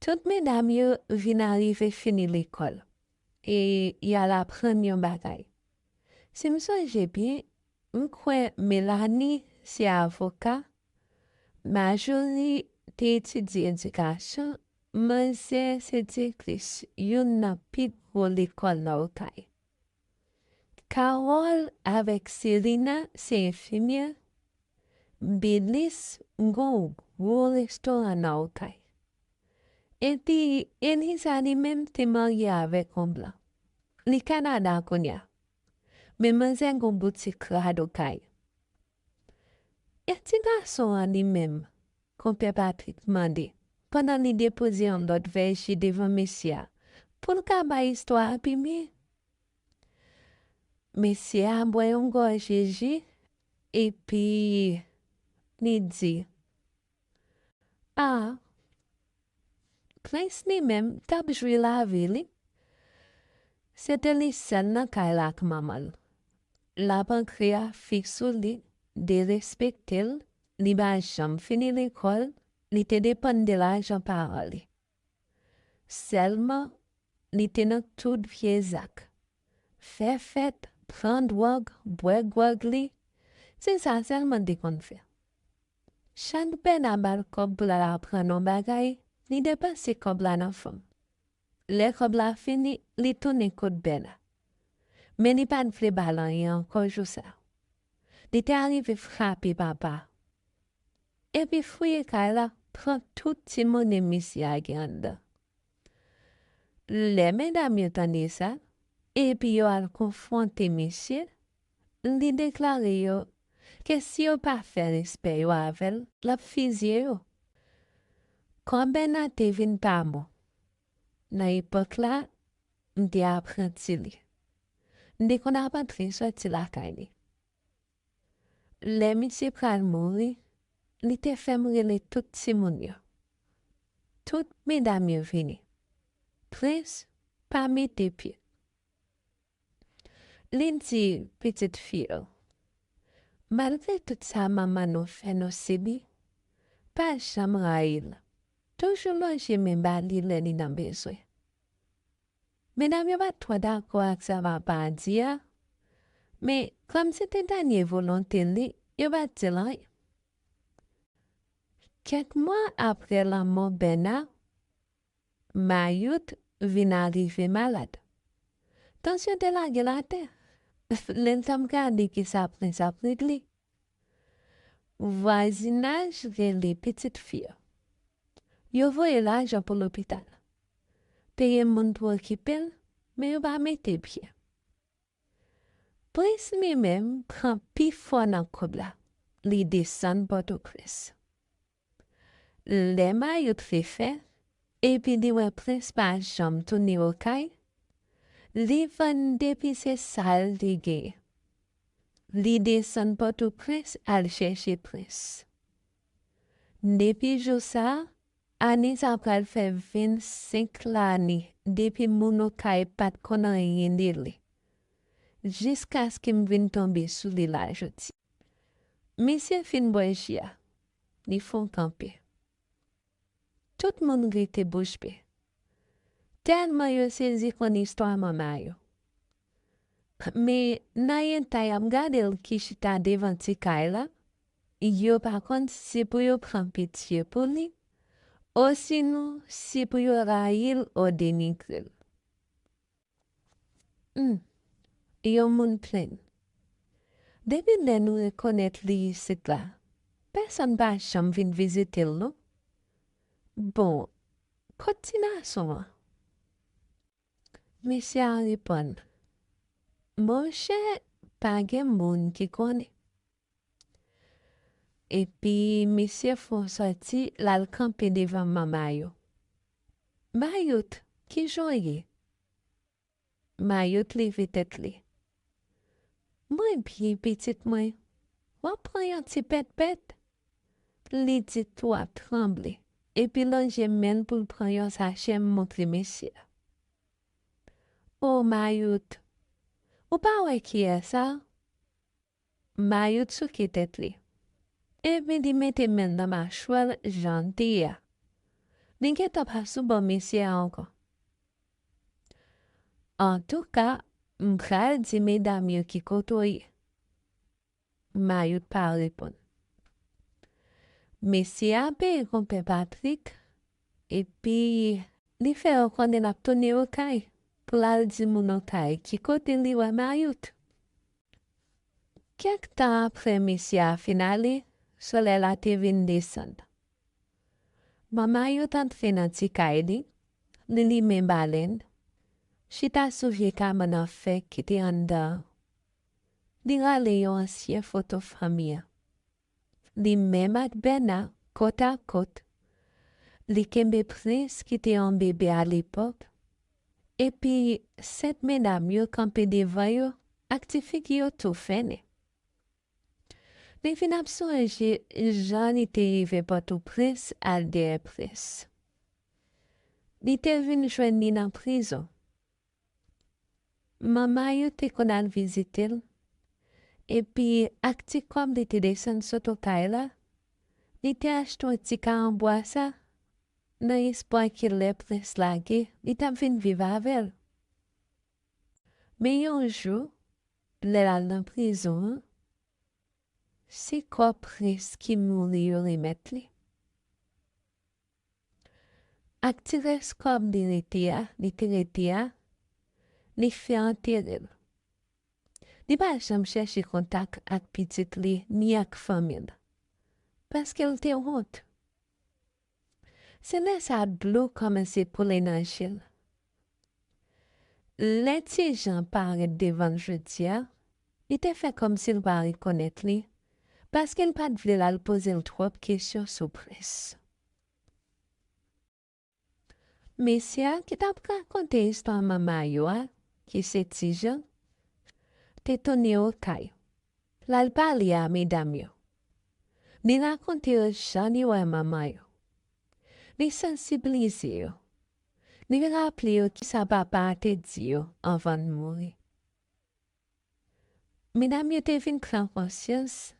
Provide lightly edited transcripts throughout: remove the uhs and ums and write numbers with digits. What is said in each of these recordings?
Toutes mesdames yo vin arrive fini l'école. Et y a la prendre yon bagay. Si me songe bien, m'kwe Mélanie c'est avocat, Marjorie te étudie éducation, Monsieur c'est directrice, yon nan pit pour l'école nan Okaï. Carole avec Serena c'est infirmière, Bélis ngon gros restaurant nan Okaï. Et puis, Elisa lui-même te marié avec un blanc. Li Canada konya. Mais mazen gon boutique rado kay. Et ti garçon an lui-même, qu'on peut Patrick mande, pendant li déposé un lot verge devant Messia, pour le kaba histoire pi mi. Messia boit un gorge jus, et puis, li dit, ah, Prince lui-même tap joué la ville. C'était li sel nan kay lak mamal. La pancréa fixe sur li, de respectel, li ba jam fini l'école, li te dépend de l'argent par li. Seulement, li te nan tout viezak. Fait fête, prendre wog, boire wog li, c'est ça seulement de kon fait. Chaque ben a bal kob pour la prendre bagay, li dépense kob la nan femme. Le kob la fini, li tourne kote ben. Mais li pas de balan yon encore jou ça. Li te arrivé frapper papa. Et puis fouye kala, prend tout ti monnaie missi a ganda. Les mesdames yo tande ça, et puis yo al confronter monsieur, li déclare yo que si yo pas fait respect yo avel, la fizye yo. Quand ben a te vin pa mo, na époque la, m'te apprenti li. M'te kon apprenti sorti la kay. Le monsieur pral mouri, li te fem rele tout ti moun yo. Tout mesdames yo vini. Prince, pa mette pied. Li di petite fille, malgré tout ça maman nou fait nou sebi, pas jam raïl. Toujours longe men bali le li nan bezwe. Mesdames yo pas trop d'accord avec ça va pas dire, mais comme c'était dernier volonté li, yo va dire rien. Quelques mois après la mort Bena, Mayou vin arriver malade. Tension de la gelate. L'entam gade qui s'apprend après li. Voisinage de les petites filles. Yo voye l'argent pour l'hôpital. Paye moun pour occuper, mais yo va mette pied. Prince lui-même prend pi fort nan kob la. Li descend Port-au-Prince. Le Mayou fait, et puis li wè Prince pa jam tourne au kay, li van depi se sal de ge. Li descend Port-au-Prince al chercher Prince. Depi jou sa, Anis apral fait 25 l'année depuis mon kay pat konan rien de li. Jusqu'à ce qu'il vin tomber sous li la joti. Monsieur fin boy chia, li font camper. Tout le monde grite bouche bée. Tellement yo saisi kon Istwa Man Mayou. Mais na yen tay am gade l ki chita devan ti kay la, yo par contre si pou yo pran pitié pour li, ou sinon si pou yo raïl ou dénigrel. Yo moun plen. Depuis le nou reconnaître li sit la, personne ba cham vin visiter l nou. Bon, continuation. Monsieur répond, mon cher, pas gen moun ki connaît. Et puis, monsieur font sorti l'al camper devant ma Mayou. Mayout, qui joye? Mayout leve tête li. Moi bien petite moi, ou prend un petit pet. Li dit tout a tremble. Et puis l'ange men pour prendre sa chaîne montre monsieur. Oh Mayout, ou pas ouais qui est ça? Mayout souke tête li. Et puis li mette men dans ma chouelle gentille. Li gen tap hasou bon mesye anko. En tout cas, m'pral di mesdames yo ki kotoye. Mayou pa repon. Mesye a pe kompe Patrick, epi li fe konnen ap tone yo kay, pou lal di moun kay ki kote li wa Mayout. Kek tan apre mesye a finale, sole la te vin desan. Mamayou entre nan ti kay li men balen, chita souvye kaman an fe ki te anda. Li rale yo ansye foto famia. Li men ak bena, kot a kot. Li kembe prins ki te an bebe a l'epok. Epi, set menam yo kampe devan yo, ak ti fik yo tou fene. Li fin ap sonje jan li te rive poto prins al de prins. Li te vin jwen ni nan prison. Mamayou te kon al vizitel. Epi ak ti kom li te desen soto kay la, li te achton ti ka anboasa, nan espoy ki le prins lage, li tap vin viva avel. Me yon jou, le lal nan prison, se ko prins ki mouri yo remet li. Ak ti res kom li te retia, li fe anterel. Li ba jam chèche kontak ak pitit li ni ak famil. Paske el te honte. Se lè sa blou komanse pou le nan chil. Le ti jan paret devan jodia, li te fe kom si l pa rekonet li, paske el pat vle lal pose l trop kesyon sou pres. Mesya ki tap rakonte Istwa Man Mayou, ki se ti jan, te tone yo kay. Lal pali a medam yo. Ni rakonte yo jan yo a Mayou. Ni sensibilize yo. Ni rappele yo ki sa papa te di yo anvan mouri. Medam yo te vin pran konsyans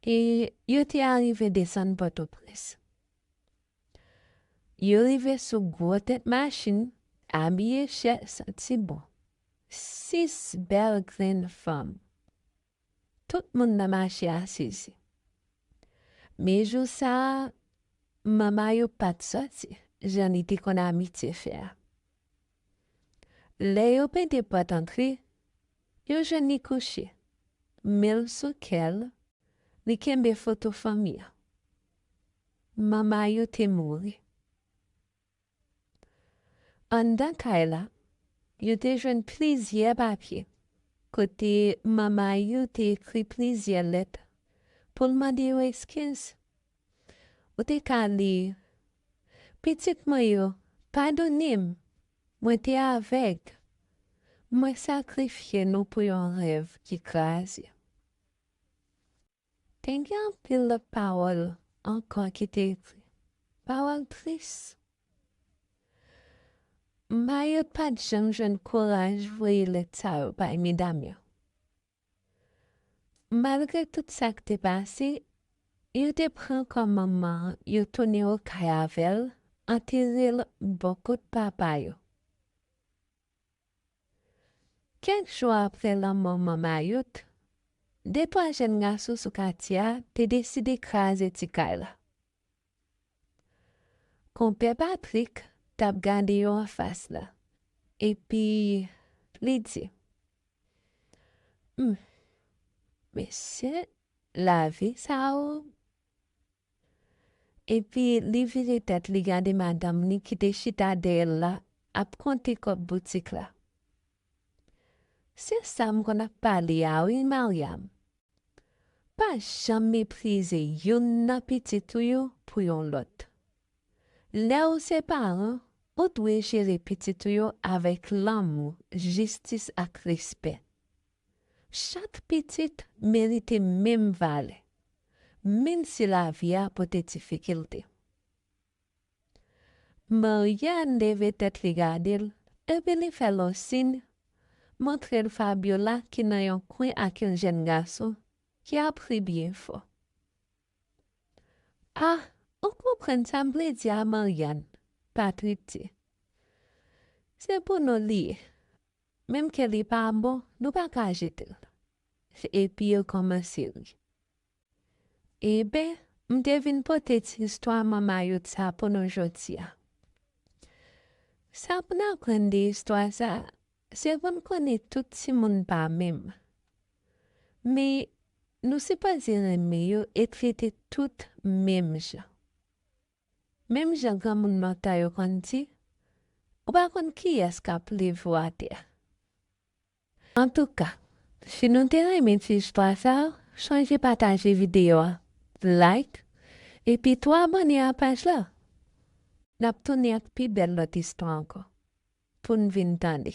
e yo te arrive desan Port-au-Prince. Yo rive sou gwo tet machin, abye chè santi bon. 6 bel gren fam. Tout moun nan mache asisi. Me jou sa, Mamayou pat soti, jan iti kon amite fer. Le yo pe de pot entri, yo jan ni kouche. Mel sou kel, li kembe foto famia. Mamayou te mouri. An dan kay la, yo te jwen plizye papye. Kote Mamayou te ekri plizye let pou l'mande yo eskiz. Ou te ka li, petit Mayou, padonim, mwen te avek. Mwen sakrifye nou pou yon rev ki krasi. Ten gen pil le parol ankon ki te ekri. Parol tris. Mayou pat jan jen kouraj voye let sa yo bay medam yo. Malgre tout sa ki te pase, yo te pran kom maman yo tone yo kay avel, anteril bokot papa yo. Kek jou apre la maman Mayout, 2-3 jen gaso sou katia te deside kraze ti kay la. Kompe Patrick tap gade yo an fas la. Epi, li di, Mesye, lavi sa ou? Epi, li vire tet li gade madame ni ki te chita del la ap konte kop boutik la. Se sam kon ap pale a ou Mariam, pa jam meprize yon na pitit yo pou yon lot. Le ou se paran, ou dwe jere pitit yo avek l'amou, justice ak respect. Chak pitit merite mem vale, men si la via pote difikilte. Marian deve tet li gadil, ebe li felo sin, montre Fabiola ki nan yon kwen ak yon jen gaso, ki apri bien fo. Ah, Ou kompren sa mble di a Marianne, pa trete. Se pou nou li, même que li pa bon, nou pa ka jete. Et puis yo komanse li. E ben, mte vin pote ti Istwa Man Mayou sa pou nou joti a. Sa pou nou kwen de istwa sa, se pou nou kone tout si moun pa mem. Me, nou se pa reme yo et trete tout mem jan. Mem jan kan moun morta yo konti, ou pa kon ki eskap li vwa te. En tout cas, si nou te reme ti istwa sa, chanje pataje video a, like, et puis toi abonne à la page là. Nap tourné ak pi belle l'autre histoire encore. Pour nous vin tande.